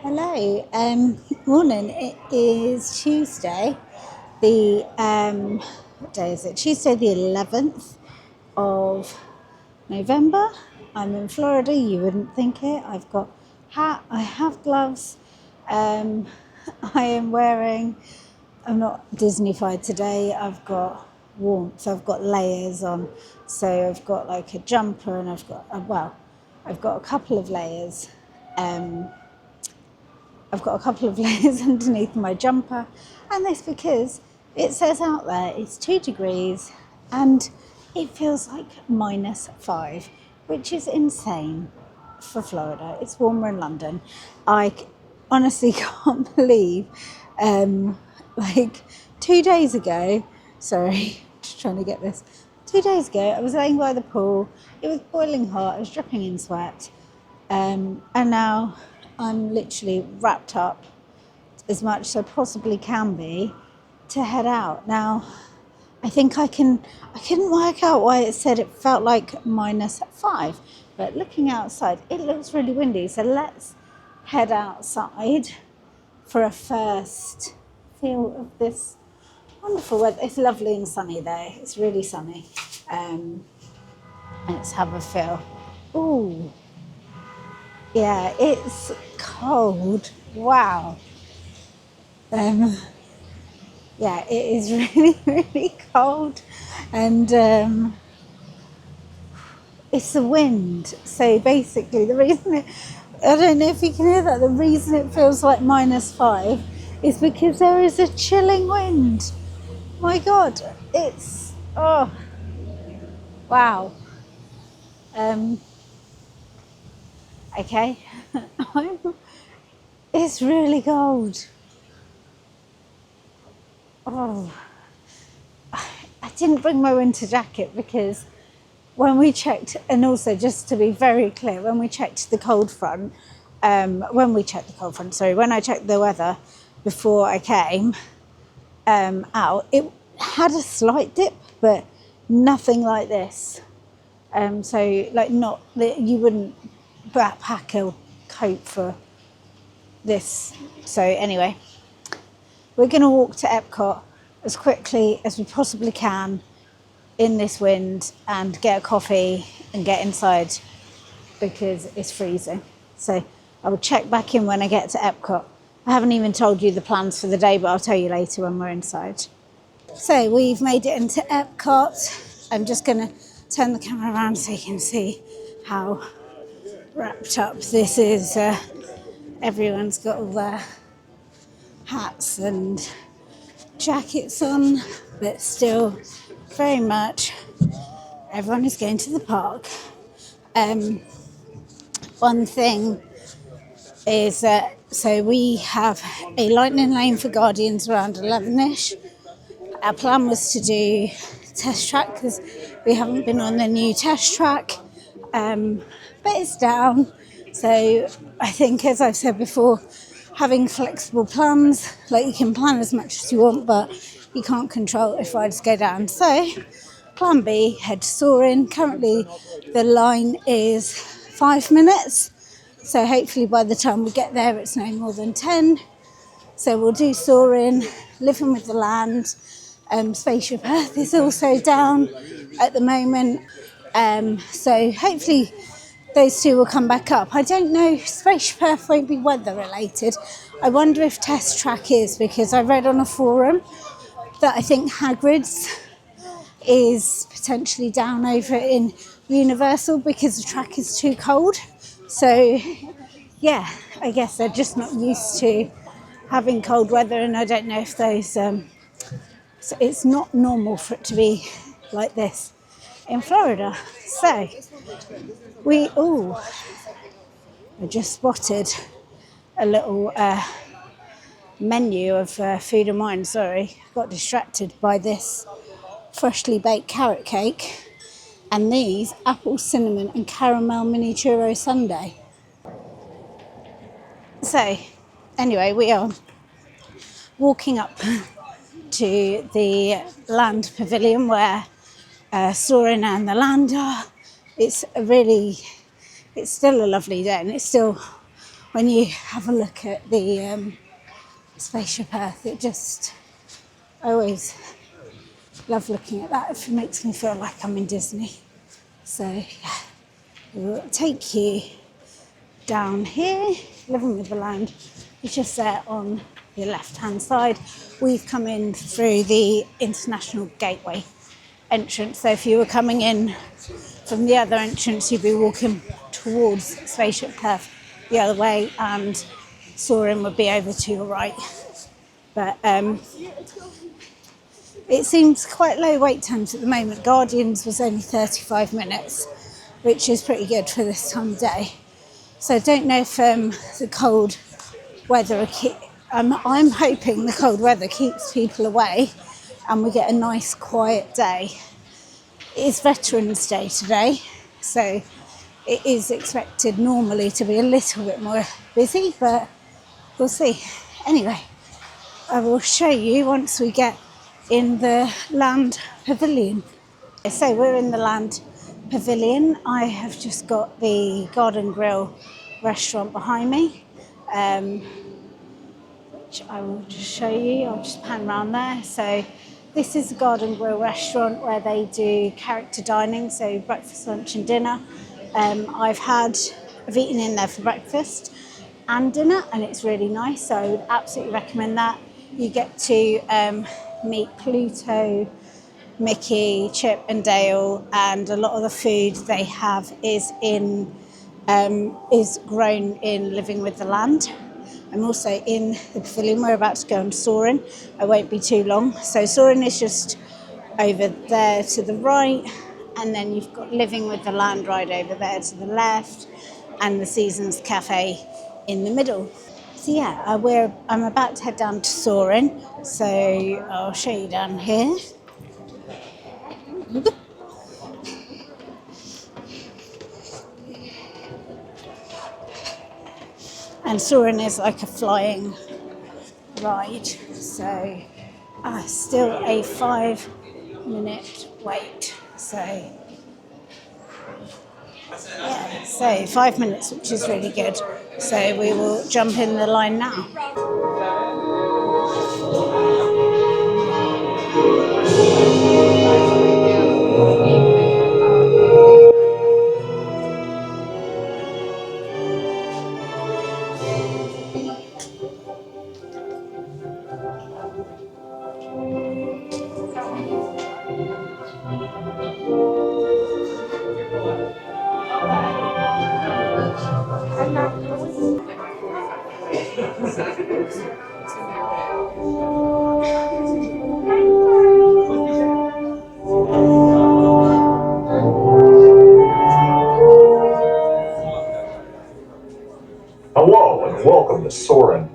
Hello, morning. It is Tuesday. The what day is it? Tuesday, the 11th of November. I'm in Florida. You wouldn't think it. I've got hat. I have gloves. Um, I am wearing. I'm not Disney-fied today. I've got warmth. I've got layers on. So I've got like a jumper, and I've got a couple of layers. I've got a couple of layers underneath my jumper, and that's because it says out there it's 2 degrees and it feels like -5, which is insane for Florida. It's warmer in London. I honestly can't believe, like 2 days ago, sorry, just trying to get this. 2 days ago, I was laying by the pool. It was boiling hot. I was dripping in sweat. And now I'm literally wrapped up as much as I possibly can be to head out. Now, I think I couldn't work out why it said it felt like -5, but looking outside, it looks really windy. So let's head outside for a first feel of this wonderful weather. It's lovely and sunny though. It's really sunny. Let's have a feel. Ooh. Yeah, it's cold. Wow. Yeah, it is really, really cold. And it's the wind. So basically, I don't know if you can hear that, the reason it feels like -5 is because there is a chilling wind. My God, oh, wow. Okay. It's really cold. Oh, I didn't bring my winter jacket because when we checked, and also just to be very clear, when I checked the cold front, when I checked the weather before I came out, it had a slight dip, but nothing like this. So like not that you wouldn't pack a coat for this. So anyway, we're going to walk to EPCOT as quickly as we possibly can in this wind and get a coffee and get inside because it's freezing. So I will check back in when I get to EPCOT. I haven't even told you the plans for the day, but I'll tell you later when we're inside. So we've made it into EPCOT. I'm just going to turn the camera around so you can see how wrapped up this is. Everyone's got all their hats and jackets on, but still very much everyone is going to the park. One thing is that so we have a lightning lane for Guardians around 11ish. Our plan was to do test track because we haven't been on the new test track, but it's down. So I think, as I've said before, having flexible plans, like you can plan as much as you want, but you can't control if rides go down. So plan B, head to Soaring. Currently the line is 5 minutes. So hopefully by the time we get there, it's no more than 10. So we'll do Soaring, Living with the Land. Spaceship Earth is also down at the moment. So hopefully those two will come back up. I don't know, Spaceship Earth won't be weather related. I wonder if Test Track is, because I read on a forum that I think Hagrid's is potentially down over in Universal because the track is too cold. So yeah, I guess they're just not used to having cold weather, and I don't know if those so it's not normal for it to be like this in Florida. So I just spotted a little menu of food and wine. Sorry, got distracted by this freshly baked carrot cake and these apple, cinnamon and caramel mini churro sundae. So anyway, we are walking up to the Land Pavilion where Soaring and the Land are. It's still a lovely day and it's still when you have a look at the spaceship Earth, I always love looking at that. It makes me feel like I'm in Disney. So yeah, we'll take you down here. Living with the Land is just there on the left-hand side. We've come in through the International Gateway entrance. So if you were coming in from the other entrance, you'd be walking towards Spaceship Perth the other way, and Soaring would be over to your right. But it seems quite low wait times at the moment. Guardians was only 35 minutes, which is pretty good for this time of day. So I don't know if the cold weather, I'm hoping the cold weather keeps people away and we get a nice quiet day. It is Veterans Day today, so it is expected normally to be a little bit more busy, but we'll see. Anyway, I will show you once we get in the Land Pavilion. So we're in the Land Pavilion. I have just got the Garden Grill restaurant behind me, which I will just show you. I'll just pan around there. So this is the Garden Grill restaurant where they do character dining, so breakfast, lunch and dinner. I've eaten in there for breakfast and dinner, and it's really nice, so I would absolutely recommend that. You get to meet Pluto, Mickey, Chip and Dale, and a lot of the food they have is grown in Living with the Land. I'm also in the pavilion. We're about to go on Soaring. I won't be too long. So Soaring is just over there to the right, and then you've got Living with the Land right over there to the left, and the Seasons Café in the middle. So yeah, I'm about to head down to Soaring, so I'll show you down here. And Soaring is like a flying ride, so still a 5-minute wait. So yeah, so 5 minutes, which is really good. So we will jump in the line now. Hello and welcome to Soarin'.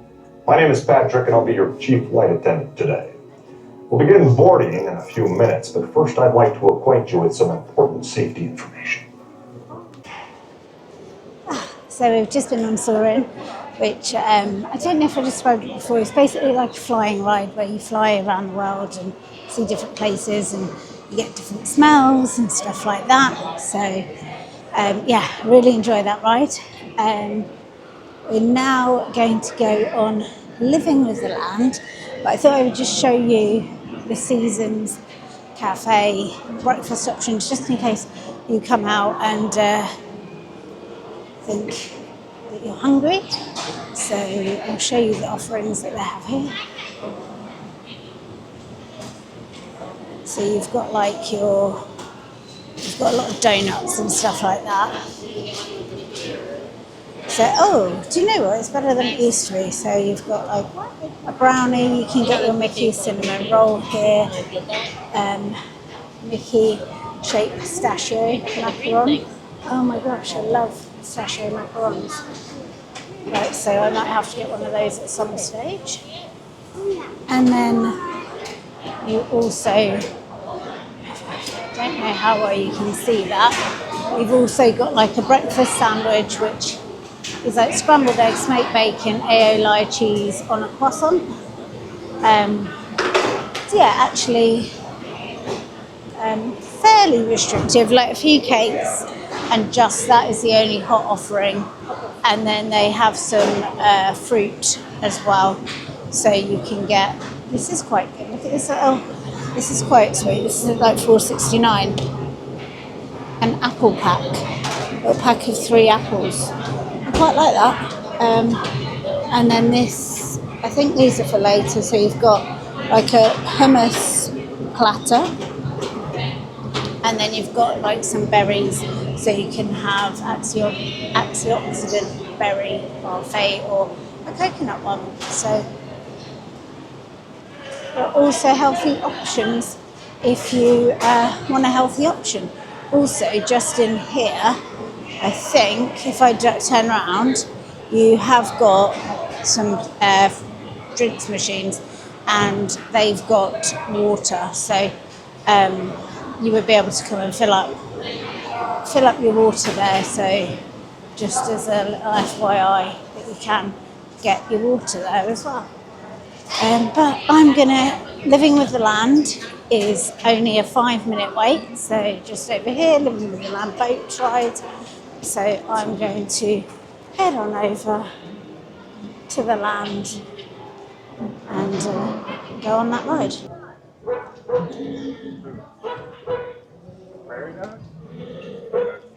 My name is Patrick and I'll be your chief flight attendant today. We'll begin boarding in a few minutes, but first I'd like to acquaint you with some important safety information. So we've just been on Soaring, which I don't know if I described it before. It's basically like a flying ride where you fly around the world and see different places, and you get different smells and stuff like that. So yeah, really enjoy that ride. We're now going to go on Living with the Land, but I thought I would just show you the Seasons Cafe breakfast options, just in case you come out and think that you're hungry. So I'll show you the offerings that they have here. So you've got a lot of donuts and stuff like that. So, do you know what? It's better than it used to be. So you've got like a brownie. You can get your Mickey cinnamon roll here. Mickey shaped pistachio macaron. Oh my gosh, I love pistachio macarons. Right, so I might have to get one of those at some stage. And then you also, I don't know how well you can see that, you've also got like a breakfast sandwich, which is like scrambled eggs, smoked bacon, aioli cheese on a croissant. So yeah, actually fairly restrictive, like a few cakes, and just that is the only hot offering. And then they have some fruit as well, so you can get. This is quite good. Look at this. Oh, this is quite sweet. This is like $4.69. An apple pack, a pack of 3 apples. I quite like that. And then this, I think these are for later. So you've got like a hummus platter, and then you've got like some berries, so you can have antioxidant berry parfait or a coconut one. So there are also healthy options if you want a healthy option. Also, just in here, I think if I turn around, you have got some drinks machines, and they've got water. So you would be able to come and fill up your water there. So just as a little FYI, that you can get your water there as well. But living with the land is only a 5-minute wait. So just over here, living with the land boat ride. So I'm going to head on over to the land and go on that ride.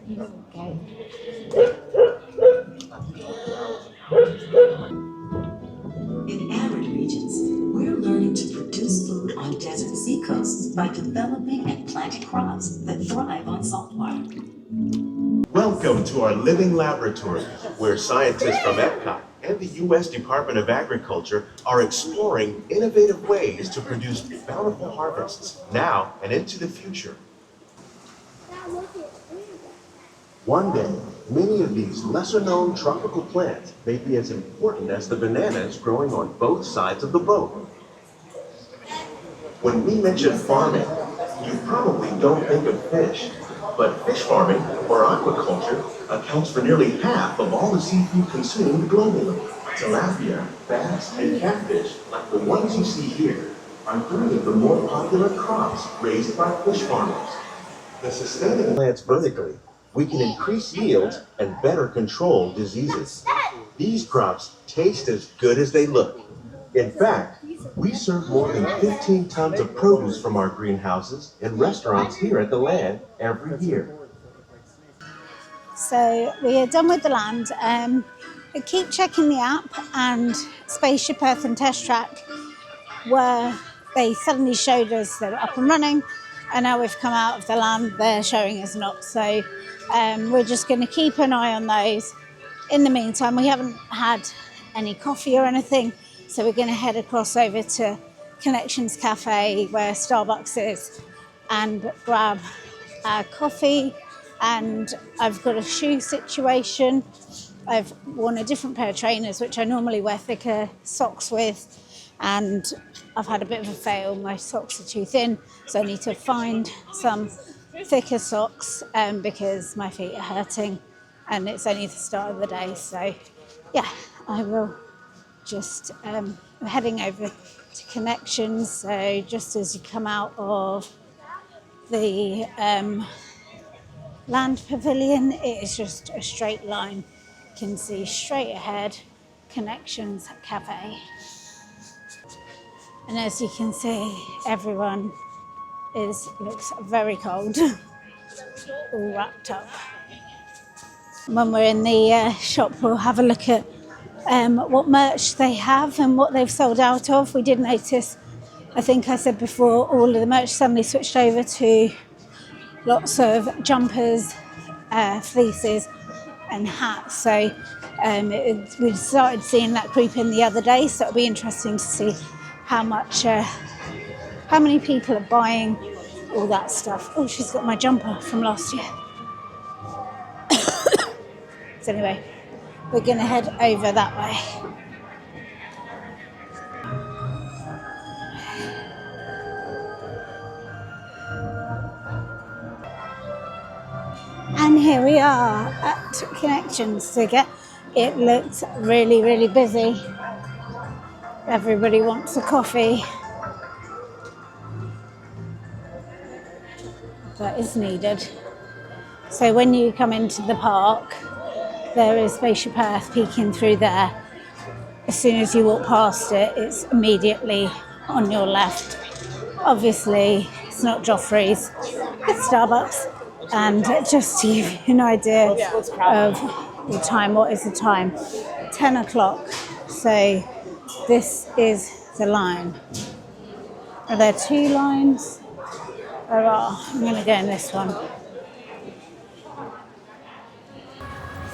Okay. In arid regions, we're learning to produce food on desert seacoasts by developing and planting crops that thrive on saltwater. Welcome to our living laboratory, where scientists from EPCOT and the U.S. Department of Agriculture are exploring innovative ways to produce bountiful harvests now and into the future. One day, many of these lesser-known tropical plants may be as important as the bananas growing on both sides of the boat. When we mention farming, you probably don't think of fish, but fish farming, or aquaculture, accounts for nearly half of all the seafood consumed globally. Tilapia, bass, and catfish, like the ones you see here, are 3 of the more popular crops raised by fish farmers. By sustaining plants vertically, we can increase yields and better control diseases. These crops taste as good as they look. In fact, we serve more than 15 tons of produce from our greenhouses in restaurants here at the land every year. So we are done with the land. I keep checking the app and Spaceship Earth and Test Track, where they suddenly showed us they were up and running, and now we've come out of the land, they're showing us not. So we're just going to keep an eye on those. In the meantime, we haven't had any coffee or anything, so we're going to head across over to Connections Café, where Starbucks is, and grab our coffee. And I've got a shoe situation. I've worn a different pair of trainers, which I normally wear thicker socks with, and I've had a bit of a fail. My socks are too thin, so I need to find some thicker socks because my feet are hurting, and it's only the start of the day. So yeah, I will just heading over to Connections. So just as you come out of the Land Pavilion, it is just a straight line. You can see straight ahead, Connections Café. And as you can see, everyone looks very cold, all wrapped up. When we're in the shop, we'll have a look at what merch they have and what they've sold out of. We did notice, I think I said before, all of the merch suddenly switched over to lots of jumpers, fleeces and hats. So we started seeing that creep in the other day, so it'll be interesting to see how many people are buying all that stuff. Oh, she's got my jumper from last year. So anyway, we're going to head over that way. And here we are at Connections Ticket. It looks really, really busy. Everybody wants a coffee. That is needed. So when you come into the park, there is Spaceship Earth peeking through there. As soon as you walk past it, it's immediately on your left. Obviously, it's not Joffrey's, it's Starbucks. And just to give you an idea of the time, what is the time? 10 o'clock. So this is the line. Are there two lines? There are. I'm going to go in this one.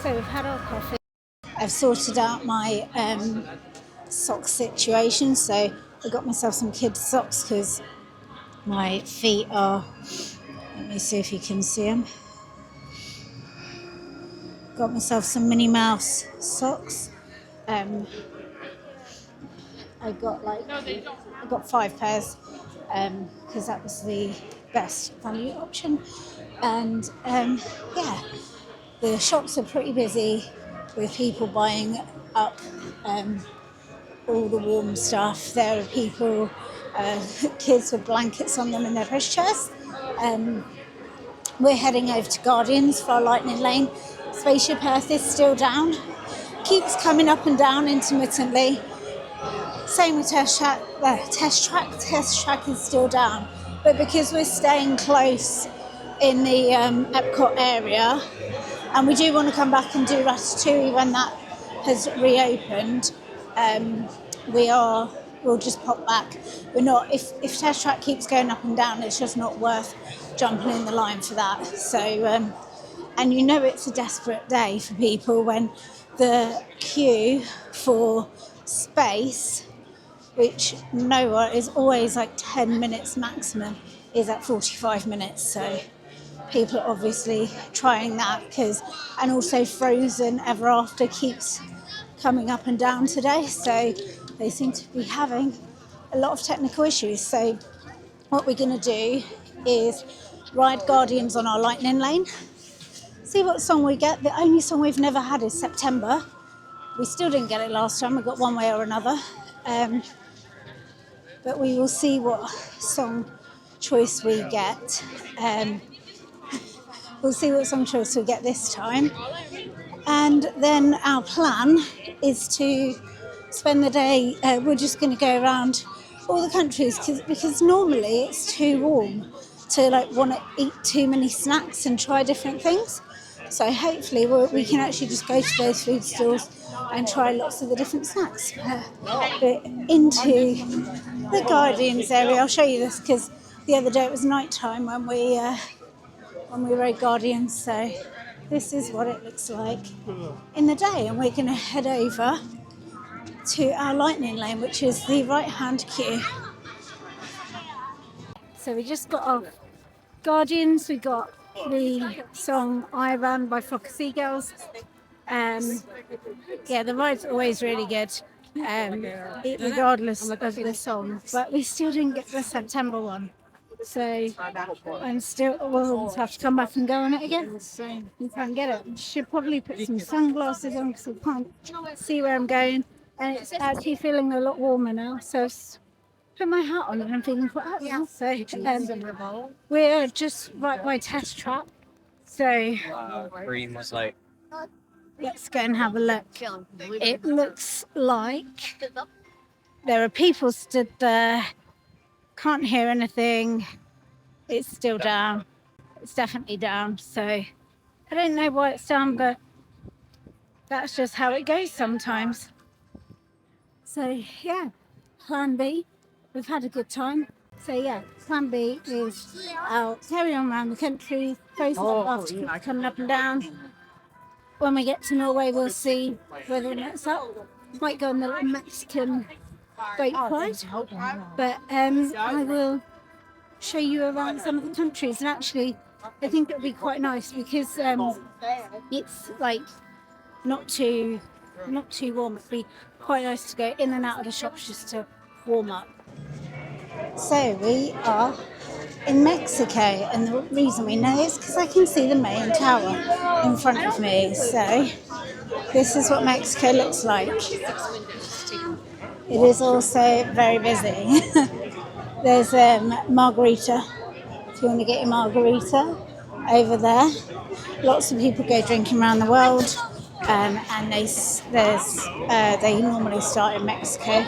So we've had our coffee. I've sorted out my sock situation. So I got myself some kids' socks because my feet are, let me see if you can see them. Got myself some Minnie Mouse socks. I got 5 pairs because that was the best value option. And yeah, the shops are pretty busy with people buying up all the warm stuff. There are people, kids with blankets on them in their pushchairs. We're heading over to Guardians for our Lightning Lane. Spaceship Earth is still down. Keeps coming up and down intermittently. Same with Test Track. Test Track is still down. But because we're staying close in the EPCOT area, and we do want to come back and do Ratatouille when that has reopened, we'll just pop back. We're not, if Test Track keeps going up and down, it's just not worth jumping in the line for that. So, and you know it's a desperate day for people when the queue for space, which Noah is always like 10 minutes maximum, is at 45 minutes. So people are obviously trying that and also Frozen Ever After keeps coming up and down today. So they seem to be having a lot of technical issues. So what we're going to do is ride Guardians on our Lightning Lane, see what song we get. The only song we've never had is September. We still didn't get it last time. We got one way or another. But we will see what song choice we get. We'll see what song choice we get this time. And then our plan is to spend the day, we're just going to go around all the countries because normally it's too warm to want to eat too many snacks and try different things. So hopefully we can actually just go to those food stalls and try lots of the different snacks. But into the Guardians area, I'll show you this because the other day it was night time when we rode Guardians. So this is what it looks like in the day, and we're going to head over to our Lightning Lane, which is the right-hand queue. So we just got off Guardians. We got the song I Ran by Flock of Seagulls. Yeah, the ride's always really good, regardless of the song. But we still didn't get the September one. So we'll have to come back and go on it again. So we can't get it. Should probably put some sunglasses on because I can't see where I'm going. And it's actually feeling a lot warmer now. So put my hat on and I'm feeling quite hot now. So we're just right by Test Track. So green was like, let's go and have a look. It looks like there are people stood there. Can't hear anything. It's still down. It's definitely down. So I don't know why it's down, but that's just how it goes sometimes. So yeah, plan B. We've had a good time. So yeah, plan B is I'll carry on around the country, both after keep coming up and down. When we get to Norway, we'll see whether it lets up. Might go on the little Mexican boat ride, but I will show you around some of the countries. And actually, I think it'll be quite nice because it's not too warm. It'd be quite nice to go in and out of the shops just to warm up. So we are in Mexico, and the reason we know is because I can see the main tower in front of me. So this is what Mexico looks like. It is also very busy. There's Margarita, if you want to get your margarita, over there. lots of people go drinking around the world, and they normally start in Mexico.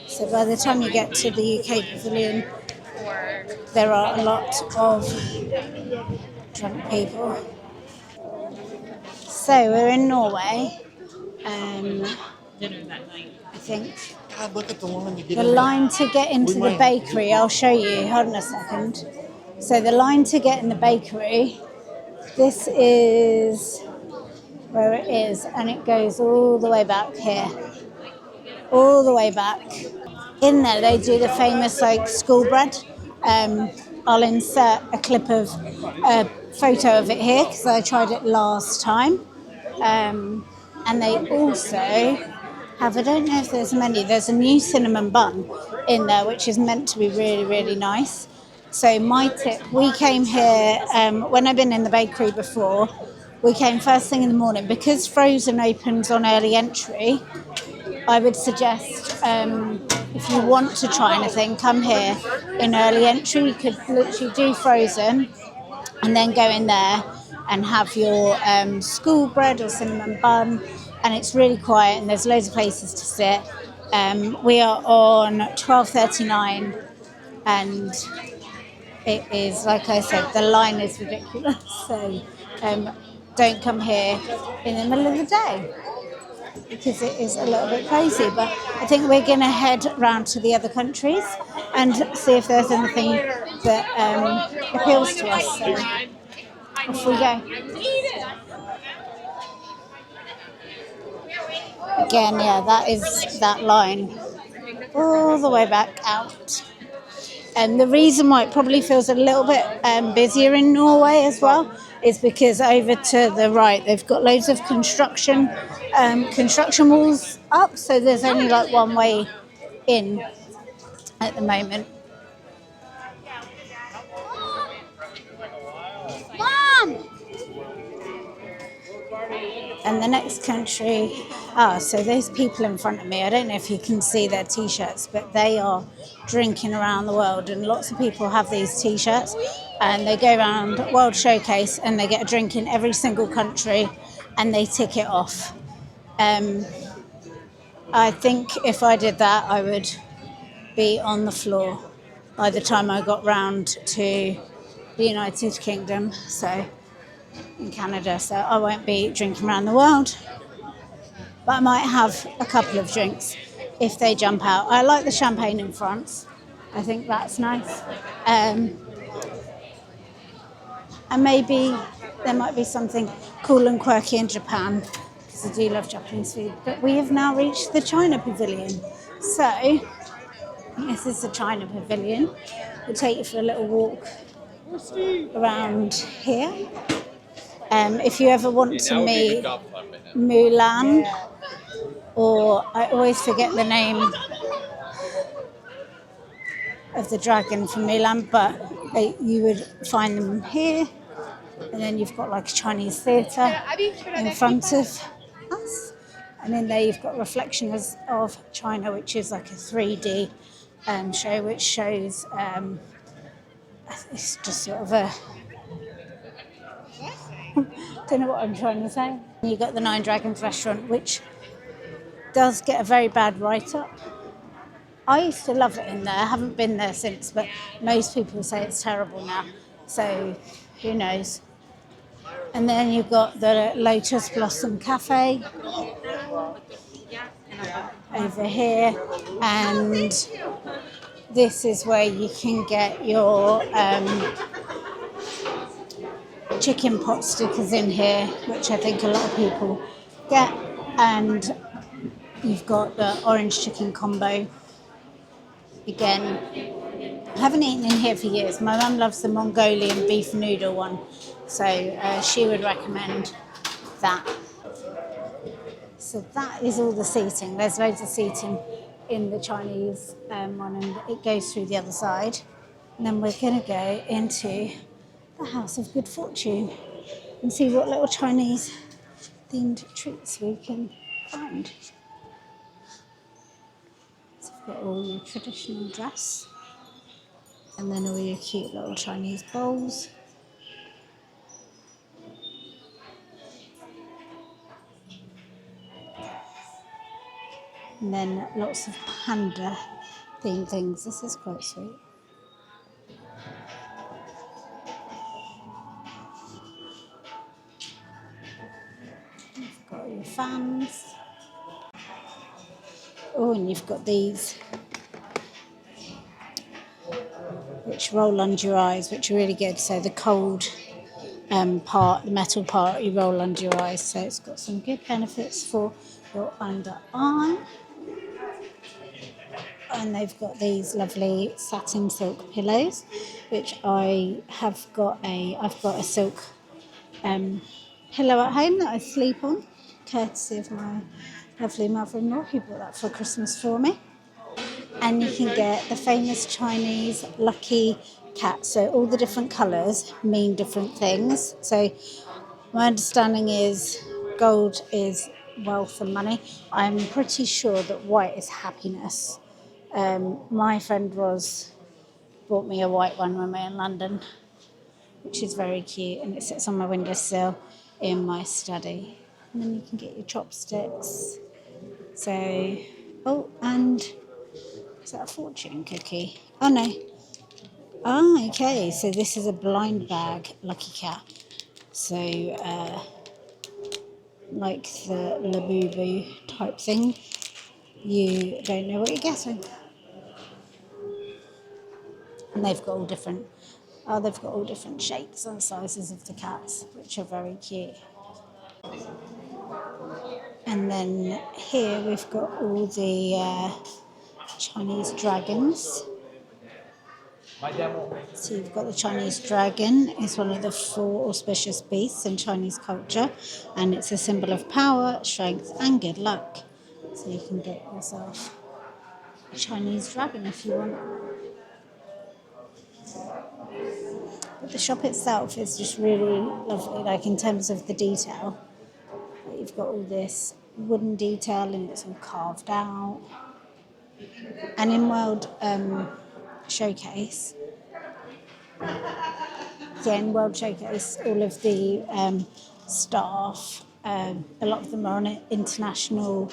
So by the time you get to the UK Pavilion, there are a lot of drunk people. So we're in Norway. I think God, look at the line to get the in. line to get into the bakery, I'll show you, hold on a second. So the line to get in the bakery, this is where it is, and it goes all the way back here. All the way back. In there they do the famous like school bread. I'll insert a photo of it here because I tried it last time. And they also have, I don't know if there's many, there's a new cinnamon bun in there which is meant to be really, really nice. So my tip, we came here, when I've been in the bakery before, we came first thing in the morning. Because Frozen opens on early entry, I would suggest if you want to try anything, come here in early entry. You could literally do Frozen and then go in there and have your school bread or cinnamon bun, and it's really quiet and there's loads of places to sit. We are on 12:39 and it is, like I said, the line is ridiculous. So don't come here in the middle of the day because it is a little bit crazy. But I think we're going to head round to the other countries and see if there's anything that appeals to us. So off we go. Again, yeah, that is that line all the way back out. And the reason why it probably feels a little bit busier in Norway as well is because over to the right they've got loads of construction walls up, so there's only like one way in at the moment. Mom! And the next country, so those people in front of me, I don't know if you can see their t-shirts, but they are drinking around the world, and lots of people have these t-shirts and they go around World Showcase and they get a drink in every single country and they tick it off. I think if I did that, I would be on the floor by the time I got round to the United Kingdom, so in Canada, so I won't be drinking around the world. But I might have a couple of drinks if they jump out. I like the champagne in France. I think that's nice. And maybe there might be something cool and quirky in Japan, because I do love Japanese food. But we have now reached the China Pavilion. So this is the China Pavilion. We'll take you for a little walk around here. If you ever want to meet Mulan, or I always forget the name of the dragon from Mulan, but you would find them here. And then you've got like a Chinese theatre in front of us. And then there you've got Reflections of China, which is like a 3D show, which shows, it's just sort of a, don't know what I'm trying to say. You've got the Nine Dragons restaurant, which does get a very bad write-up. I used to love it in there. I haven't been there since, but most people say it's terrible now. So who knows? And then you've got the Lotus Blossom Café over here, and this is where you can get your chicken pot stickers in here, which I think a lot of people get. And you've got the orange chicken combo. Again, I haven't eaten in here for years. My mum loves the Mongolian beef noodle one, so she would recommend that. So that is all the seating. There's loads of seating in the Chinese one, and it goes through the other side. And then we're going to go into the House of Good Fortune and see what little Chinese themed treats we can find. So we've got all your traditional dress, and then all your cute little Chinese bowls. And then lots of panda themed things. This is quite sweet. You've got your fans. Oh, and you've got these which roll under your eyes, which are really good. So the cold part, the metal part, you roll under your eyes. So it's got some good benefits for your under eye. And they've got these lovely satin silk pillows, which I've got a silk pillow at home that I sleep on, courtesy of my lovely mother-in-law who bought that for Christmas for me. And you can get the famous Chinese lucky cat. So all the different colours mean different things. So my understanding is gold is wealth and money. I'm pretty sure that white is happiness. My friend bought me a white one when we were in London, which is very cute, and it sits on my windowsill in my study. And then you can get your chopsticks. So, oh, and is that a fortune cookie? Oh no. Oh, okay. So this is a blind bag lucky cat. So, like the Labubu type thing, you don't know what you're getting. And they've got all different shapes and sizes of the cats, which are very cute. And then here we've got all the Chinese dragons. So you've got the Chinese dragon. It's one of the 4 auspicious beasts in Chinese culture, and it's a symbol of power, strength, and good luck. So you can get yourself a Chinese dragon if you want. But the shop itself is just really lovely, like in terms of the detail. You've got all this wooden detail and it's all carved out. And in World Showcase, all of the staff, a lot of them are on an international,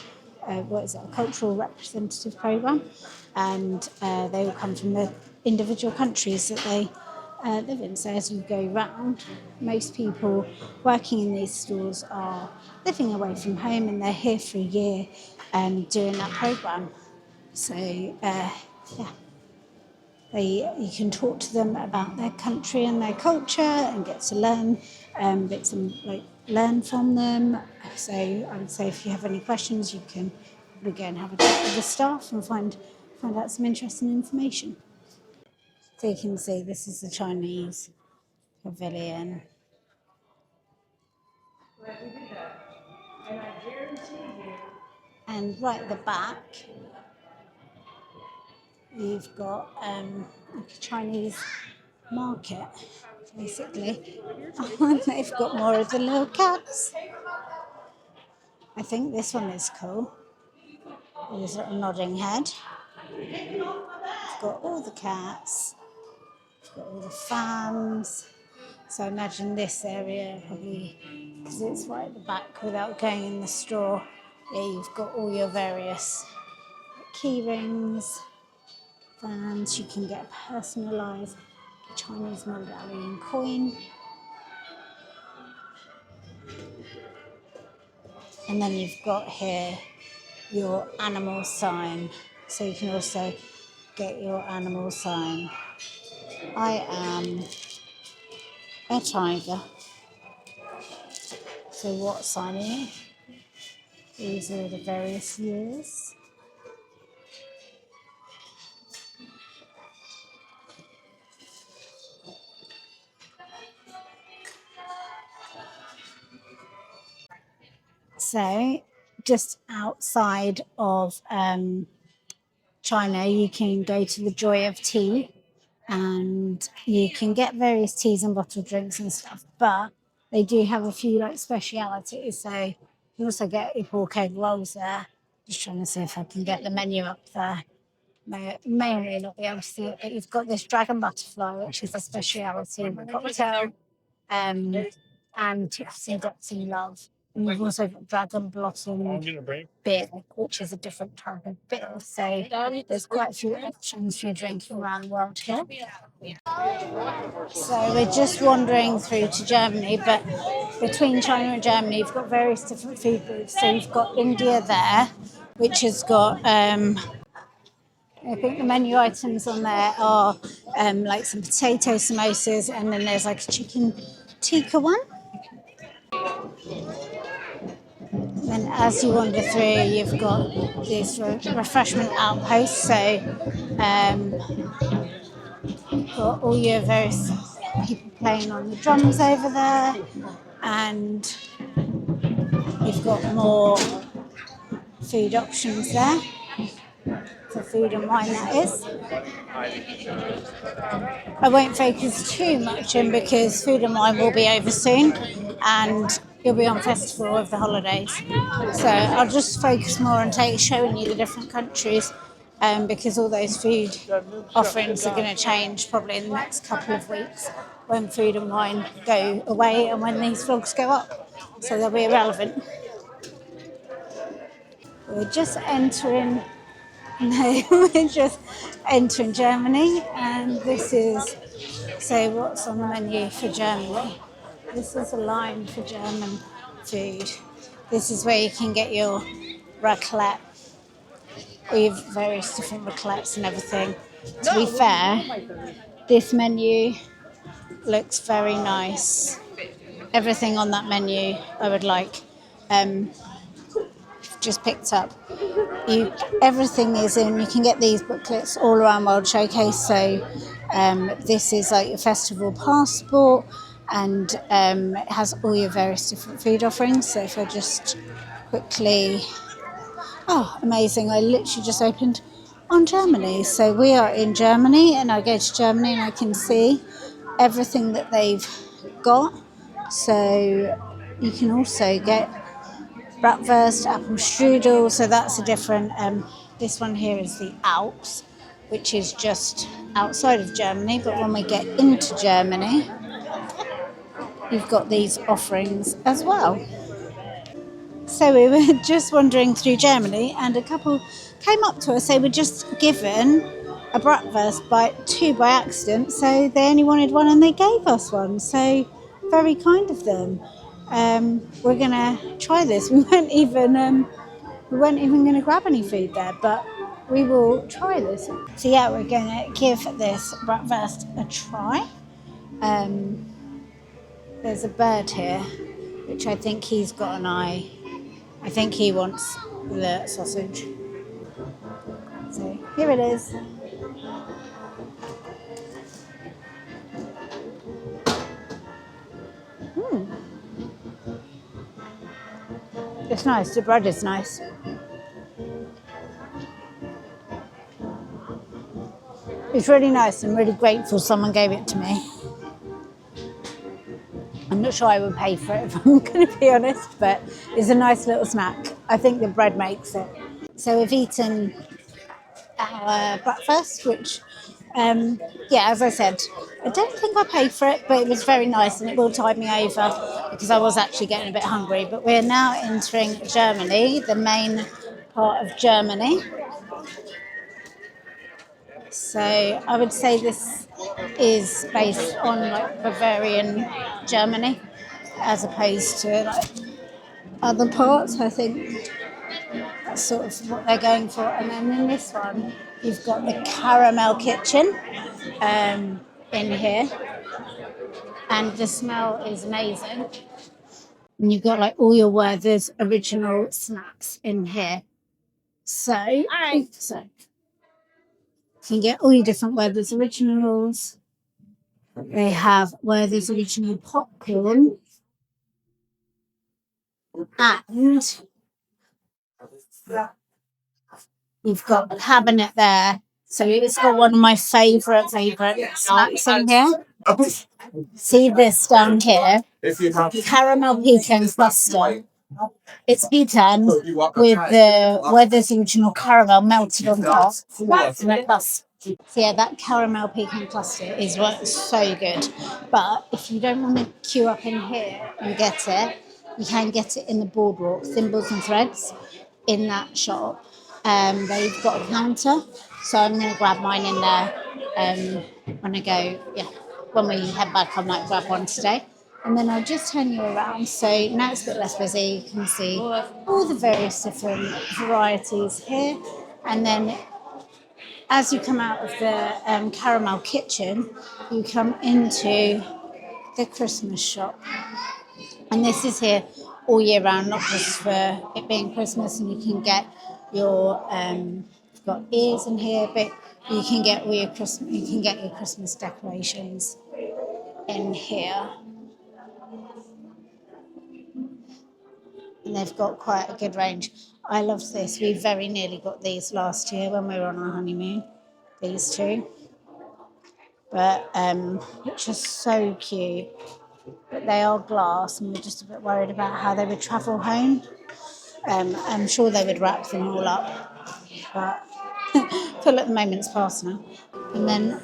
cultural representative programme, and they all come from the individual countries that they live in. So as you go round, most people working in these stores are living away from home, and they're here for a year doing that programme. So you can talk to them about their country and their culture and get to learn bits and learn from them. So I would say if you have any questions, you can probably go and have a chat with the staff and find out some interesting information. So you can see this is the Chinese pavilion. And right at the back, you've got a Chinese market, basically. They've got more of the little cats. I think this one is cool. There's a nodding head. We've got all the cats. We've got all the fans. So imagine this area probably, because it's right at the back without going in the store. Yeah, you've got all your various key rings, fans. You can get a personalised Chinese Mongolian coin. And then you've got here your animal sign. So you can also get your animal sign. I am a tiger. So what sign are you? These are the various years. So just outside of China, you can go to the Joy of Tea, and you can get various teas and bottled drinks and stuff, but they do have a few specialities. So you also get your pork egg rolls there. Just trying to see if I can get the menu up there. May or may not be able to see it, but you've got this dragon butterfly, which is a speciality in the cocktail, and Tipsy Dotsy Love, And we've also got Dragon Blossom beer, which is a different type of beer. So there's quite a few options for drinking around the world here. So we're just wandering through to Germany, but between China and Germany, you've got various different food groups. So you've got India there, which has got, I think the menu items on there are like some potato samosas, and then there's like a chicken tikka one. Then as you wander through, you've got this refreshment outpost. So got all your various people playing on the drums over there, and you've got more food options there for food and wine, that is. I won't focus too much in because food and wine will be over soon and you'll be on festival of the holidays. So I'll just focus more on showing you the different countries because all those food offerings are going to change probably in the next couple of weeks when food and wine go away and when these vlogs go up. So they'll be irrelevant. We're just entering we're just entering Germany, and this is, so what's on the menu for Germany? This is a line for German food. This is where you can get your raclette. We have various different raclettes and everything. To be fair, this menu looks very nice. Everything on that menu I would like. Just picked up. Everything is in. You can get these booklets all around World Showcase. So this is like your festival passport, and it has all your various different food offerings. So if I just quickly, oh, amazing! I literally just opened on Germany. So we are in Germany, and I go to Germany and I can see everything that they've got. So you can also get bratwurst, apple strudel, so that's a different, this one here is the Alps, which is just outside of Germany, but when we get into Germany, you've got these offerings as well. So we were just wandering through Germany and a couple came up to us. They were just given a bratwurst by accident, so they only wanted one and they gave us one, so very kind of them. We're gonna try this. We weren't even going to grab any food there, but we will try this. So yeah, we're going to give this bratwurst a try. There's a bird here, which I think he's got an eye. I think he wants the sausage. So here it is. It's nice, the bread is nice. It's really nice. I'm really grateful someone gave it to me. I'm not sure I would pay for it if I'm going to be honest, but it's a nice little snack. I think the bread makes it. So we've eaten our breakfast, which, as I said, I don't think I paid for it, but it was very nice and it will tide me over because I was actually getting a bit hungry. But we're now entering Germany, the main part of Germany. So I would say this is based on like Bavarian Germany as opposed to like other parts. I think that's sort of what they're going for. And then in this one, you've got the caramel kitchen in here, and the smell is amazing. And you've got like all your Werther's original snacks in here. So you can get all your different Werther's originals. They have Werther's original popcorn, and you've got a cabinet there. So it's got one of my favourite snacks in here. See this down here? Caramel pecan cluster. It's pecan with the Werther's original caramel melted on top. So yeah, that caramel pecan cluster is so good. But if you don't want to queue up in here and get it, you can get it in the boardwalk, thimbles and threads, in that shop. They've got a counter, so I'm going to grab mine in there when I go, when we head back, I might grab one today. And then I'll just turn you around. So now it's a bit less busy. You can see all the various different varieties here. And then as you come out of the caramel kitchen, you come into the Christmas shop. And this is here all year round, not just for it being Christmas. And you can get your, you've got ears in here, but you can get all your Christmas decorations in here. And they've got quite a good range. I love this. We very nearly got these last year when we were on our honeymoon, these two. But which is so cute. But they are glass, and we're just a bit worried about how they would travel home. I'm sure they would wrap them all up, but I feel at the moment it's past now. And then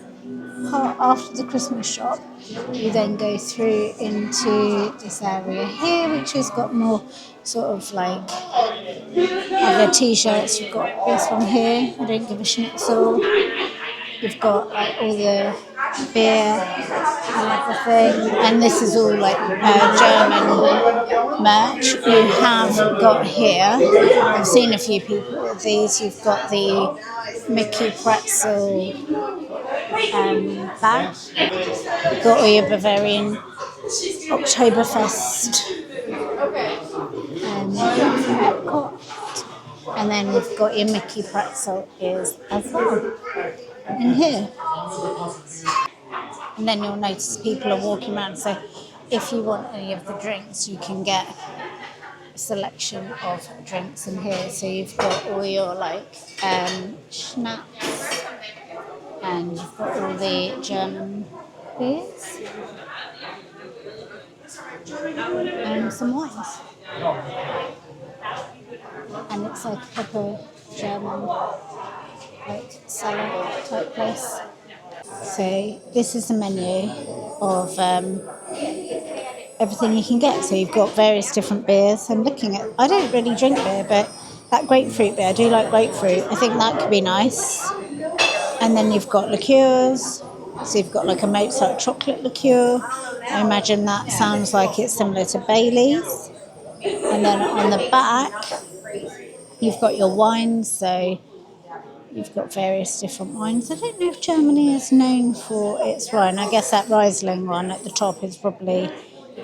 after the Christmas shop, you then go through into this area here, which has got more sort of like other t-shirts. You've got this one here, I don't give a schnitzel. You've got like all the beer and everything, and this is all like German merch. You have got here, I've seen a few people with these, you've got the Mickey pretzel bag. You've got all your Bavarian Oktoberfest EPCOT. And then we've got your Mickey pretzel ears as well in here. And then you'll notice people are walking around. So if you want any of the drinks, you can get a selection of drinks in here. So you've got all your like schnapps, and you've got all the German beers and some wines. And it's like a proper German like cellar type place. So this is the menu of everything you can get. So you've got various different beers. I'm looking at, I don't really drink beer, but that grapefruit beer, I do like grapefruit. I think that could be nice. And then you've got liqueurs. So you've got like a Mozart chocolate liqueur. I imagine that sounds like it's similar to Bailey's. And then on the back, you've got your wines. So you've got various different wines. I don't know if Germany is known for its wine. I guess that Riesling one at the top is probably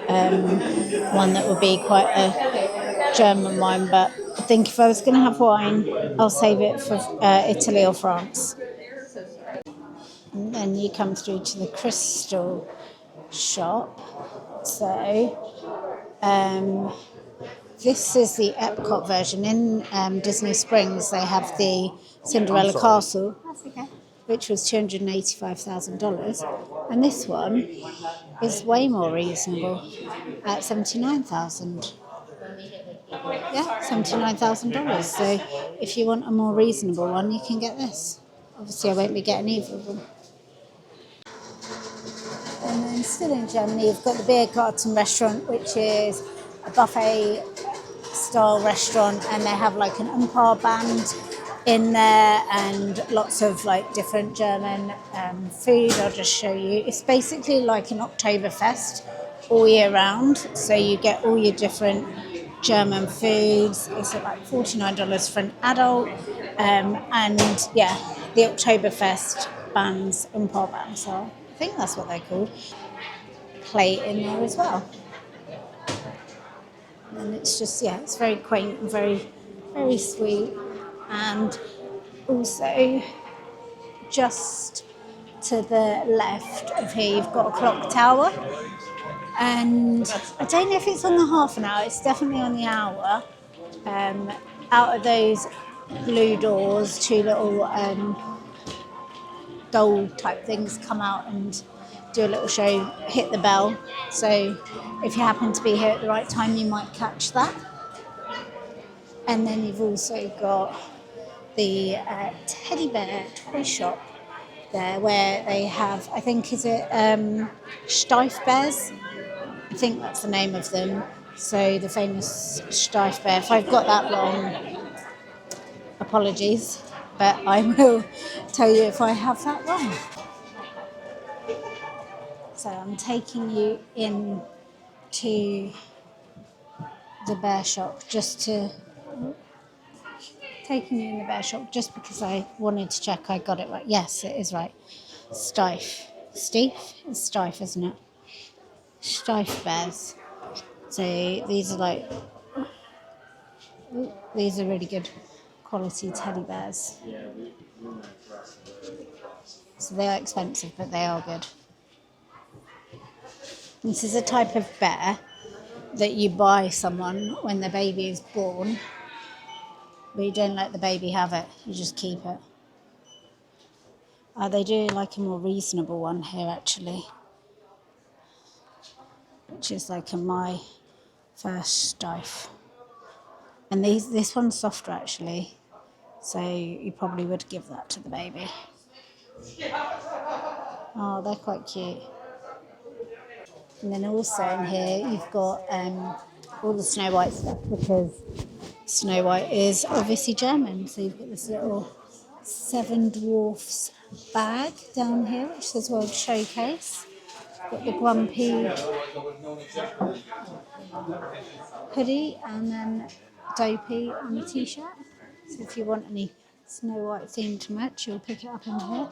one that would be quite a German wine. But I think if I was going to have wine, I'll save it for Italy or France. And then you come through to the crystal shop. So this is the EPCOT version. In Disney Springs, they have the Cinderella Castle, which was $285,000. And this one is way more reasonable at $79,000. Yeah, $79,000. So if you want a more reasonable one, you can get this. Obviously, I won't be getting either of them. And then still in Germany, you've got the Beer Garten restaurant, which is a buffet style restaurant, and they have like an umpire band in there and lots of like different German food. I'll just show you. It's basically like an Oktoberfest all year round. So you get all your different German foods. It's at like $49 for an adult. And yeah, the Oktoberfest bands, umpire bands are, I think that's what they're called, play in there as well. And it's just, yeah, it's very quaint and very, very sweet. And also, just to the left of here, you've got a clock tower. And I don't know if it's on the half an hour, it's definitely on the hour. Out of those blue doors, two little doll type things come out and do a little show, hit the bell. So if you happen to be here at the right time, you might catch that. And then you've also got the teddy bear toy shop there, where they have, I think, is it Steif Bears? I think that's the name of them. So the famous Steiff bear. If I've got that wrong, apologies, but I will tell you if I have that wrong. So I'm taking you in to the bear shop just because I wanted to check I got it right. Yes, it is right. Steiff. Steiff? It's Steiff, isn't it? Steiff bears. So these are really good quality teddy bears. So they are expensive, but they are good. This is a type of bear that you buy someone when the baby is born, but you don't let the baby have it, you just keep it. They do like a more reasonable one here actually, which is like a My First Steiff. And this one's softer actually, so you probably would give that to the baby. Oh, they're quite cute. And then also in here you've got all the Snow White stuff, because Snow White is obviously German. So you've got this little Seven Dwarfs bag down here, which says World Showcase. Got the Grumpy hoodie, and then Dopey on a t-shirt. So if you want any Snow White themed merch, you'll pick it up in here.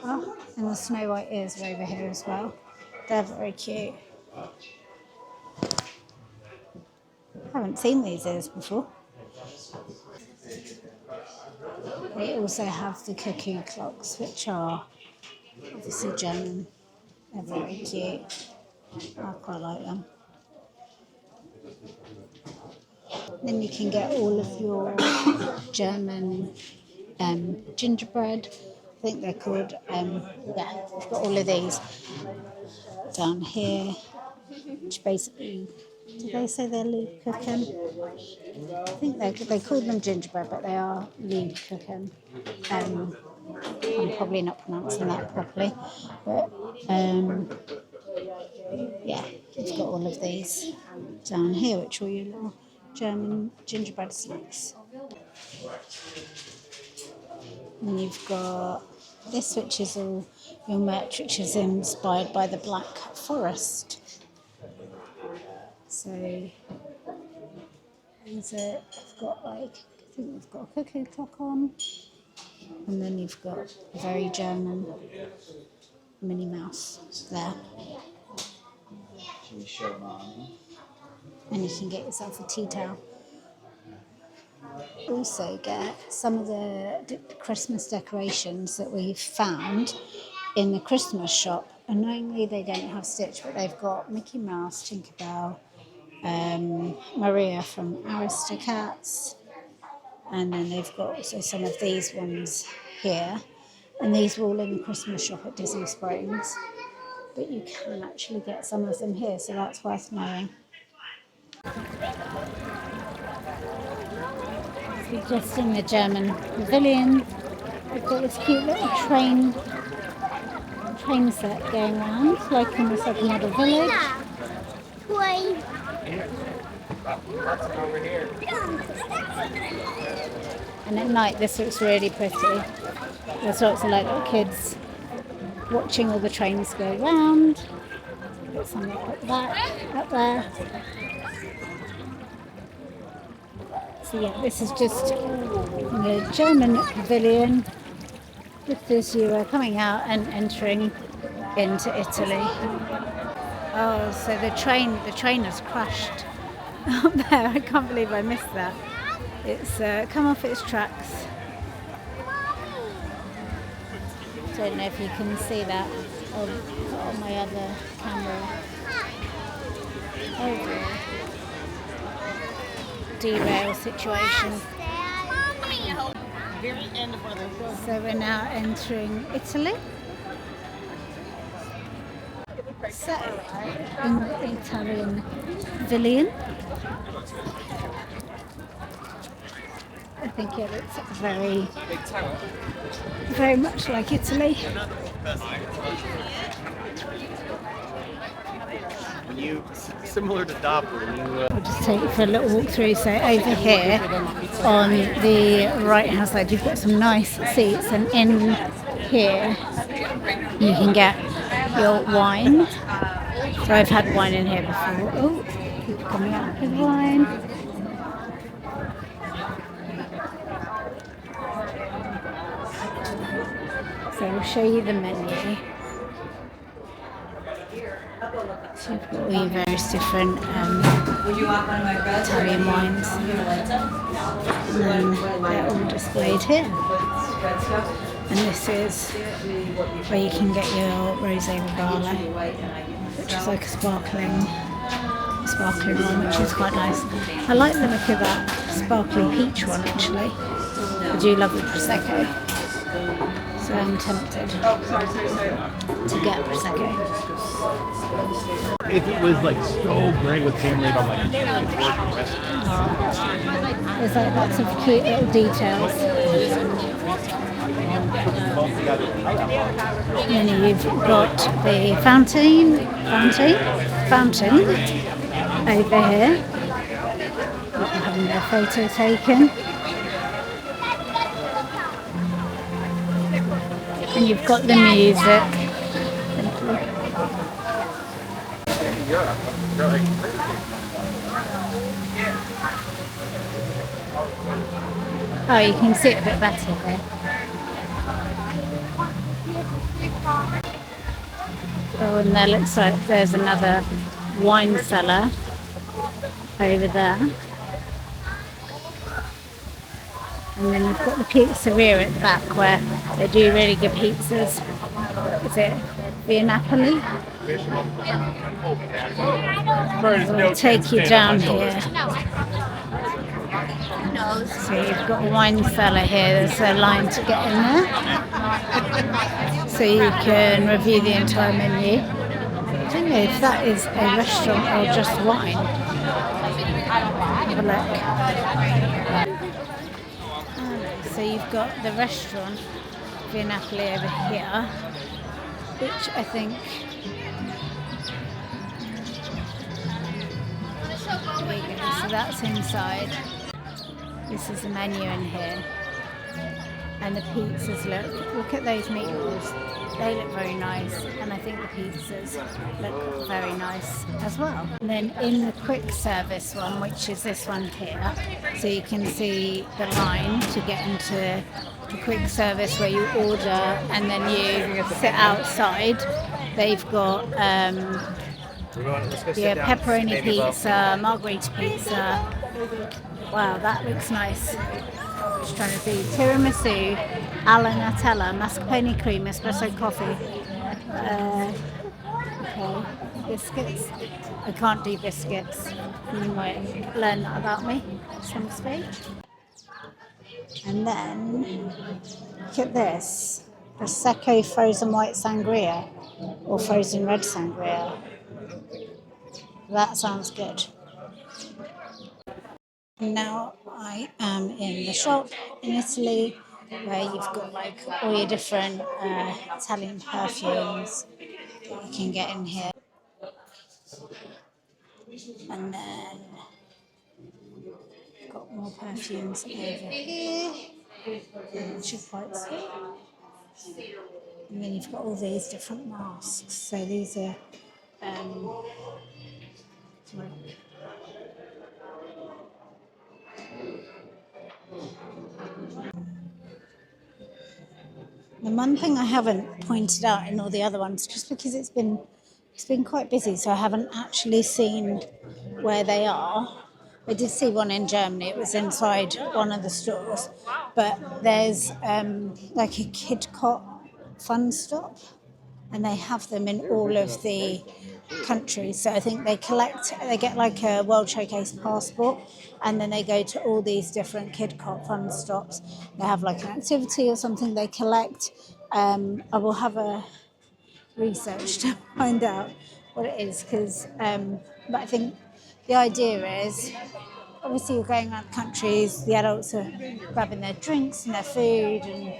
Oh, and the Snow White ears are over here as well. They're very cute. Haven't seen these ears before. They also have the cuckoo clocks, which are obviously German. They're very cute. I quite like them. Then you can get all of your German gingerbread. I think they're called, we've got all of these down here, which basically, did they say they're Lebkuchen? I think they call them gingerbread, but they are Lebkuchen. I'm probably not pronouncing that properly, but yeah, you've got all of these down here, which are your little German gingerbread snacks. And you've got this, which is all your merch, which is inspired by the Black Forest. So these are, I've got I think we've got a cuckoo clock on, and then you've got a very German Minnie Mouse there. And you can get yourself a tea towel. Also get some of the Christmas decorations that we've found in the Christmas shop. Annoyingly, they don't have Stitch, but they've got Mickey Mouse, Tinkerbell, Maria from Aristocats, and then they've got also some of these ones here. And these were all in the Christmas shop at Disney Springs, but you can actually get some of them here, so that's worth knowing. Just in the German Pavilion, we've got this cute little train set going around, like almost like a model village. And at night this looks really pretty. There's lots of like little kids watching all the trains go round. Got something like that up there. So yeah, this is just the German Pavilion, just as you are coming out and entering into Italy. Oh, so the train has crashed up there. I can't believe I missed that. It's come off its tracks. Don't know if you can see that on my other camera. Oh dear. Derail situation. So we're now entering Italy. So, in the Italian Pavilion. I think it looks very much like Italy. Similar to Doppler. I'll just take you for a little walk through. So over here on the right hand side you've got some nice seats, and in here you can get your wine. So I've had wine in here before. Oh, people coming out with wine. So I'll show you the menu. So you've got all your various different Italian wines, and then they're all displayed here. And this is where you can get your rosé Regal, which is like a sparkling one, which is quite nice. I like the look of that sparkling peach one actually. I do love the prosecco, so I'm tempted to get prosecco. If it was like so great with family, I'm like, There's like lots of cute little details. And then you've got the fountain over here. People having their photo taken. And you've got the music. Oh, you can see it a bit better there. Oh, and there looks like there's another wine cellar over there. And then you've got the pizzeria at the back where they do really good pizzas. Is it Via Napoli? I'll take you down here. So you've got a wine cellar here. There's a line to get in there. So you can review the entire menu. I don't know if that is a restaurant or just wine. Have a look. So you've got the restaurant Via Napoli over here, which I think there you go. So that's inside. This is the menu in here. And the pizzas look at those meatballs. They look very nice, and I think the pizzas look very nice as well. And then in the quick service one, which is this one here, so you can see the line to get into the quick service where you order and then you sit outside. They've got pepperoni pizza, margherita pizza. Wow, that looks nice. Just trying to see tiramisu, alla Nutella, mascarpone cream, espresso coffee. Okay, biscuits. I can't do biscuits. You might learn that about me at some stage. And then look at this, prosecco frozen white sangria or frozen red sangria. That sounds good. Now I am in the shop in Italy where you've got like all your different Italian perfumes that you can get in here. And then got more perfumes over here, which are quite sweet. And then you've got all these different masks. So these are the one thing I haven't pointed out in all the other ones, just because it's been quite busy, so I haven't actually seen where they are. I did see one in Germany. It was inside one of the stores, but there's like a EPCOT fun stop, and they have them in all of the countries. So I think they get like a World Showcase passport, and then they go to all these different EPCOT fun stops. They have like an activity or something they collect. I will have a research to find out what it is, but I think the idea is, obviously you're going around countries, the adults are grabbing their drinks and their food and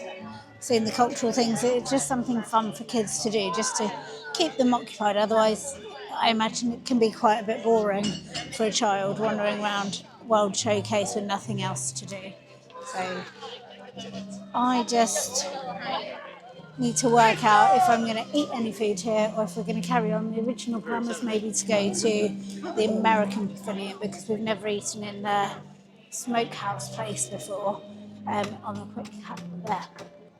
seeing the cultural things. It's just something fun for kids to do, just to keep them occupied. Otherwise, I imagine it can be quite a bit boring for a child wandering around World Showcase with nothing else to do. So I just need to work out if I'm going to eat any food here or if we're going to carry on. The original plan was maybe to go to the American Pavilion because we've never eaten in the Smokehouse place before on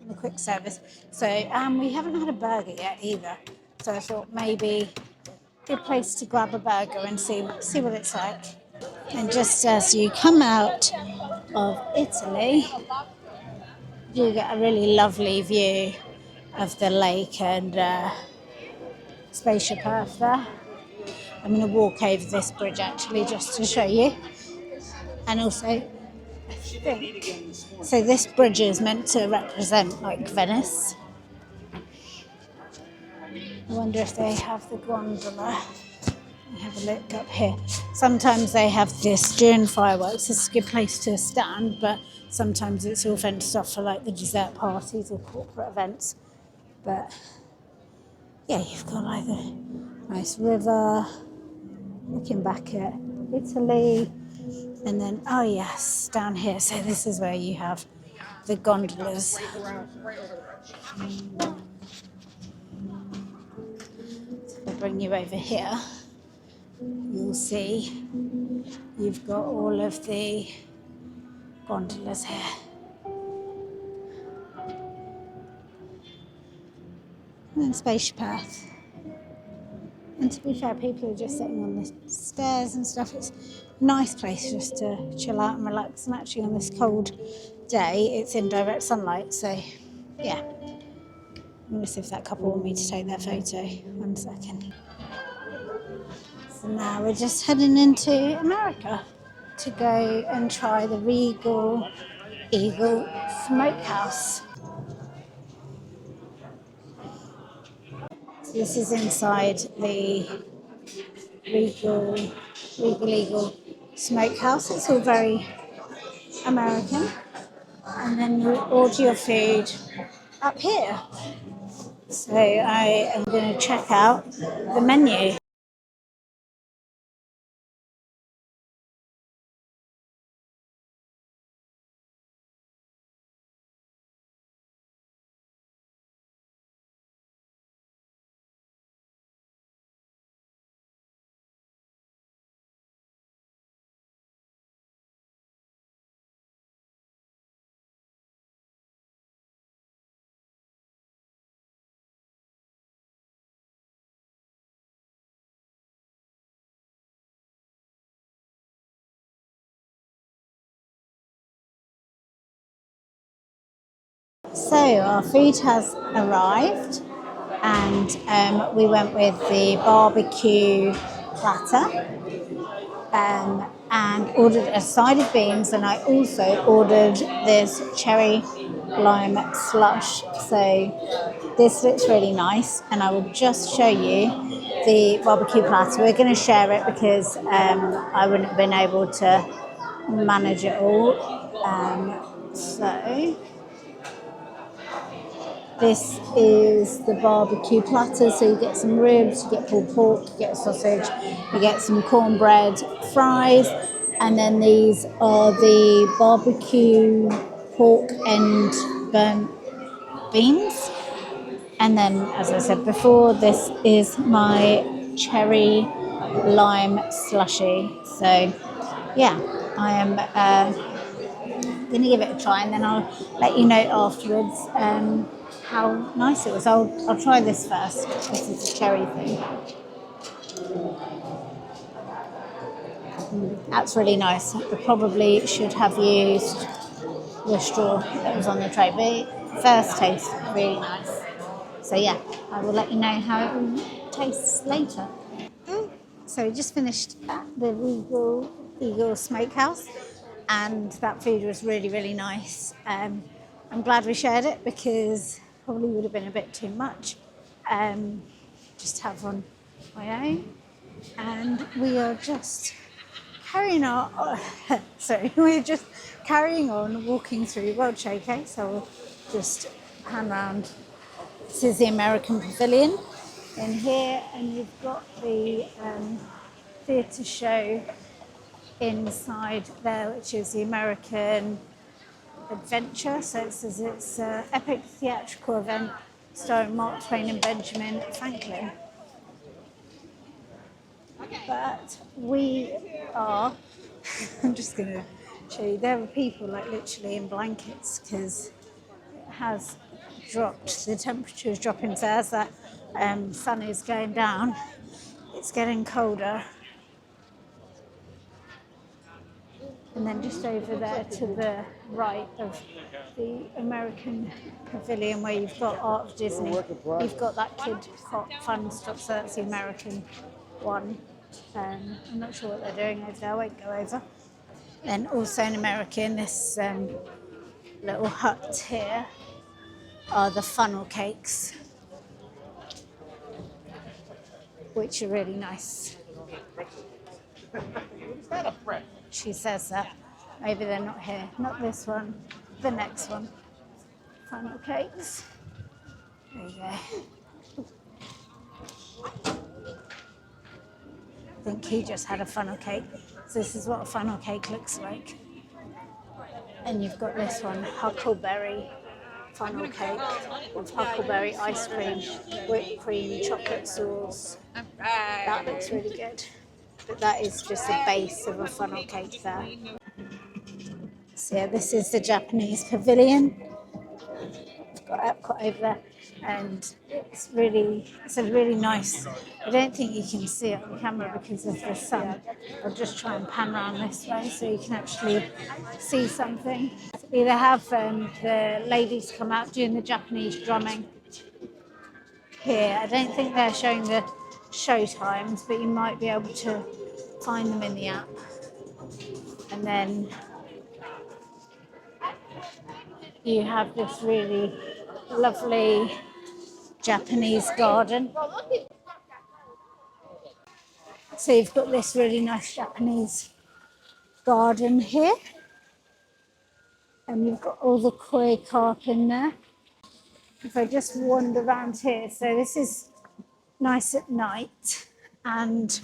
the quick service. So we haven't had a burger yet either. So I thought maybe a good place to grab a burger and see what it's like. And just as you come out of Italy, you get a really lovely view of the lake and spaceship Earth there. I'm going to walk over this bridge actually just to show you. And also, I think, so this bridge is meant to represent like Venice. I wonder if they have the gondola. Have a look up here. Sometimes they have this during fireworks. It's a good place to stand, but sometimes it's all fenced off for like the dessert parties or corporate events. But yeah, you've got like the nice river, looking back at Italy, and then oh yes, down here. So this is where you have the gondolas. So if I bring you over here, you'll see you've got all of the gondolas here. And then Spaceship Earth. And to be fair, people are just sitting on the stairs and stuff. It's a nice place just to chill out and relax. And actually on this cold day, it's in direct sunlight. So yeah, I'm going to see if that couple want me to take their photo. 1 second. So now we're just heading into America to go and try the Regal Eagle Smokehouse. So this is inside the Regal Eagle Smokehouse. It's all very American. And then you order your food up here. So I am going to check out the menu. So our food has arrived, and we went with the barbecue platter and ordered a side of beans, and I also ordered this cherry lime slush. So this looks really nice, and I will just show you the barbecue platter. We're going to share it because I wouldn't have been able to manage it all. So this is the barbecue platter, so you get some ribs, you get pulled pork, you get sausage, you get some cornbread, fries, and then these are the barbecue pork and burnt beans. And then, as I said before, this is my cherry lime slushy. So yeah, I am going to give it a try, and then I'll let you know afterwards how nice it was. I'll try this first. This is a cherry thing. That's really nice. I probably should have used the straw that was on the tray, but first taste really nice. So yeah, I will let you know how it tastes later. So we just finished at the Regal Eagle Smokehouse, and that food was really, really nice. I'm glad we shared it because probably would have been a bit too much just to have on my own. And we are just carrying on. We're just carrying on walking through World Showcase. So we'll just pan round. This is the American Pavilion. in here, and you've got the theatre show inside there, which is the American Adventure. So it says it's an epic theatrical event starring Mark Twain and Benjamin Franklin. But we are, I'm just going to show you, there are people like literally in blankets because it has dropped, the temperature is dropping. So as that sun is going down, it's getting colder. And then just over there to the right of the American Pavilion, where you've got Art of Disney, you've got that EPCOT fun stop, so that's the American one. I'm not sure what they're doing over there, I won't go over. And also in America, in this little hut here, are the funnel cakes, which are really nice. She says that. Maybe they're not here. Not this one, the next one. Funnel cakes. There you go. I think he just had a funnel cake. So this is what a funnel cake looks like. And you've got this one, huckleberry funnel cake with huckleberry ice cream, whipped cream, chocolate sauce. That looks really good. But that is just the base of a funnel cake there. So yeah, this is the Japanese Pavilion. I've got EPCOT over there, and it's a really nice. I don't think you can see it on camera because of the sun. I'll just try and pan around this way so you can actually see something. They have the ladies come out doing the Japanese drumming here. I don't think they're showing the show times, but you might be able to find them in the app. And then you have this really lovely Japanese garden. So you've got this really nice Japanese garden here. And you've got all the koi carp in there. If I just wander around here, so this is nice at night. And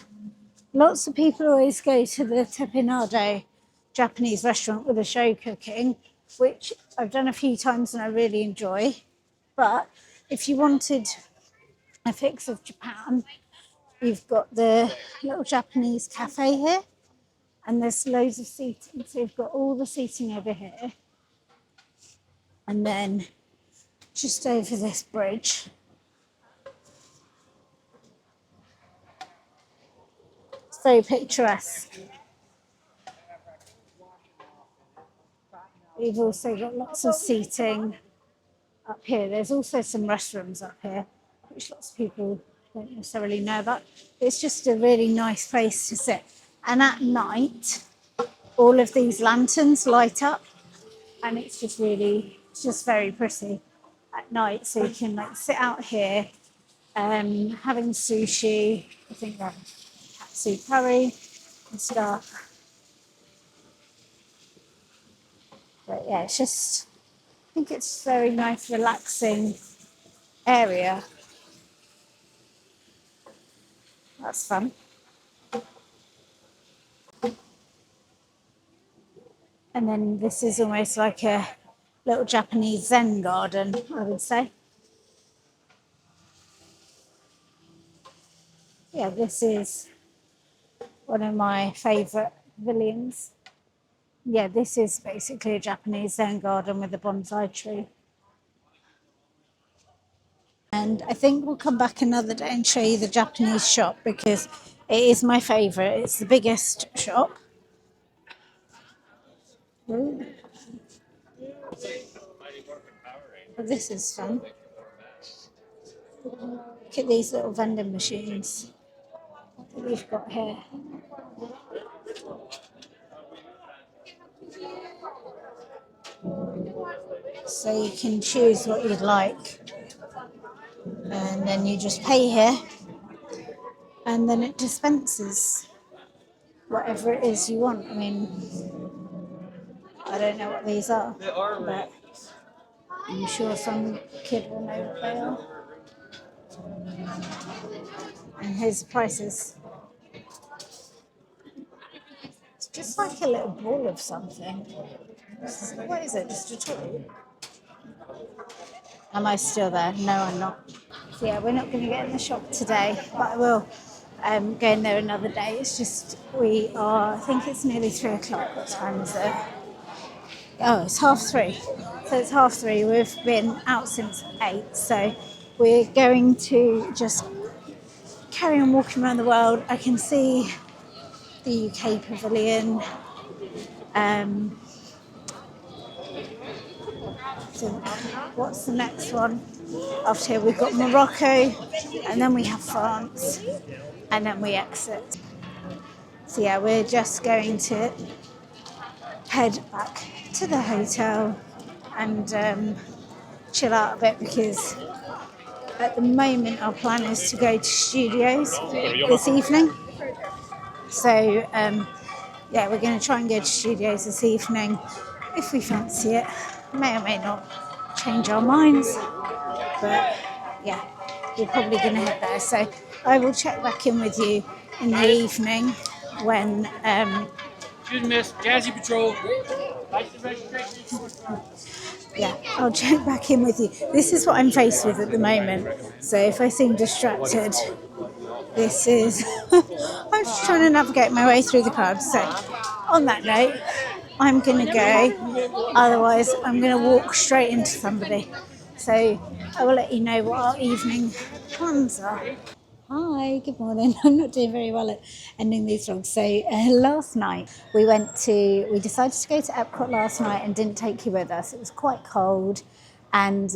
lots of people always go to the Tepinado Japanese restaurant with the show cooking, which I've done a few times and I really enjoy. But if you wanted a fix of Japan, you've got the little Japanese cafe here, and there's loads of seating. So you've got all the seating over here. And then just over this bridge, it's very picturesque. We've also got lots of seating up here. There's also some restrooms up here, which lots of people don't necessarily know about. It's just a really nice place to sit. And at night, all of these lanterns light up, and it's just very pretty at night. So you can like sit out here, having sushi. I think that katsu curry and stuff. But yeah, I think it's a very nice, relaxing area. That's fun. And then this is almost like a little Japanese Zen garden, I would say. Yeah, this is one of my favourite pavilions. Yeah, this is basically a Japanese Zen garden with a bonsai tree. And I think we'll come back another day and show you the Japanese shop because it is my favourite. It's the biggest shop. Ooh. But this is fun. Look at these little vending machines that we've got here. So you can choose what you'd like. And then you just pay here. And then it dispenses whatever it is you want. I mean, I don't know what these are, but I'm sure some kid will know what they are. And here's the prices. It's just like a little ball of something. What is it? Just a toy? Am I still there? No, I'm not. So yeah, we're not going to get in the shop today, but I will go in there another day. It's just I think it's nearly 3 o'clock. What time is it? Oh, it's 3:30. So it's 3:30. We've been out since 8. So we're going to just carry on walking around the world. I can see the UK Pavilion. So what's the next one? After here we've got Morocco, and then we have France, and then we exit. So yeah, we're just going to head back to the hotel and chill out a bit, because at the moment our plan is to go to studios this evening. So yeah, we're going to try and go to studios this evening if we fancy it. May or may not change our minds, but yeah, we're probably going to head there. So I will check back in with you in the evening when Excuse me, Miss. Jazzy Patrol. License registration. yeah, I'll check back in with you. This is what I'm faced with at the moment. So if I seem distracted, this is I'm just trying to navigate my way through the crowd. So on that note, I'm going to go. Otherwise, I'm going to walk straight into somebody. So I will let you know what our evening plans are. Hi, good morning. I'm not doing very well at ending these vlogs. So last night we decided to go to EPCOT last night and didn't take you with us. It was quite cold, and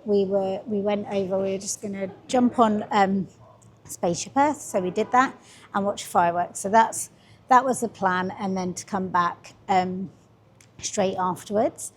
we went over. We were just going to jump on Spaceship Earth, so we did that and watch fireworks. So that was the plan, and then to come back straight afterwards.